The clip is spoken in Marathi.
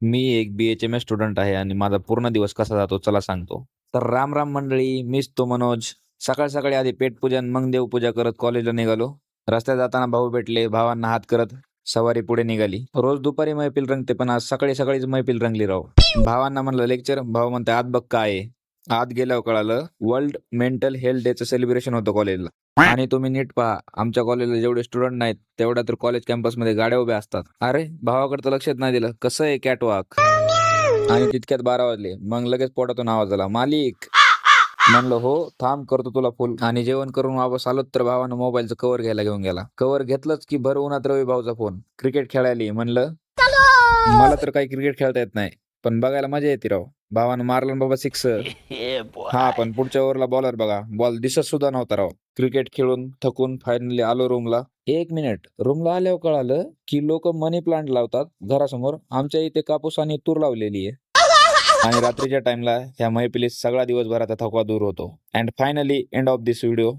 मी एक BHMS स्टुडंट आहे आणि माझा पूर्ण दिवस कसा जातो चला सांगतो. तर राम राम मंडळी, मीच तो मनोज. सकाळ सकाळी आधी पेटपूजन मग देवपूजा करत कॉलेजला निघालो. रस्त्यात जाताना भाऊ भेटले, भावांना हात करत सवारी पुढे निघाली. रोज दुपारी मैफिल रंगते पण आज सकाळी सकाळीच मैफिल रंगली राव. भावांना म्हणलं लेक्चर, भाऊ म्हणते आत बघ काय आहे. आत गेल्यावर कळालं वर्ल्ड मेंटल हेल्थ डेचं सेलिब्रेशन होतं कॉलेजला. आणि तुम्ही नीट पहा, आमच्या कॉलेजला जेवढे स्टुडंट नाहीत तेवढ्या तर कॉलेज कॅम्पसमध्ये गाड्या उभ्या असतात. अरे भावाकडे तर लक्षच नाही दिलं, कसं आहे कॅटवॉक. आणि तितक्यात 12 वाजले. मग लगेच पोटातून आवाज आला, मालिक. म्हणलं हो, थांब करतो तुला फुल. आणि जेवण करून वापस आलो तर भावानं मोबाईलचं कव्हर घ्यायला घेऊन गेला. कव्हर घेतलंच की भर उन्हात रवी भाऊचा फोन. क्रिकेट खेळायला म्हणलं मला तर काही क्रिकेट खेळता येत नाही, पण बघायला मजा येते राव. भावानं मारलं ना बाबा सिक्स. हा पण पुढच्या ओव्हरला बॉलर बघा, बॉल दिसत सुद्धा नव्हता राव. क्रिकेट खेळून थकून फायनली आलो रूमला. एक मिनिट, रूमला आल्यावर कळालं की लोक मनी प्लांट लावतात घरासमोर, आमच्या इथे कापूस आणि तूर लावलेली आहे. आणि रात्रीच्या टाइमला ह्या मैफिलीत सगळा दिवसभराचा थकवा दूर होतो. And finally end of this video.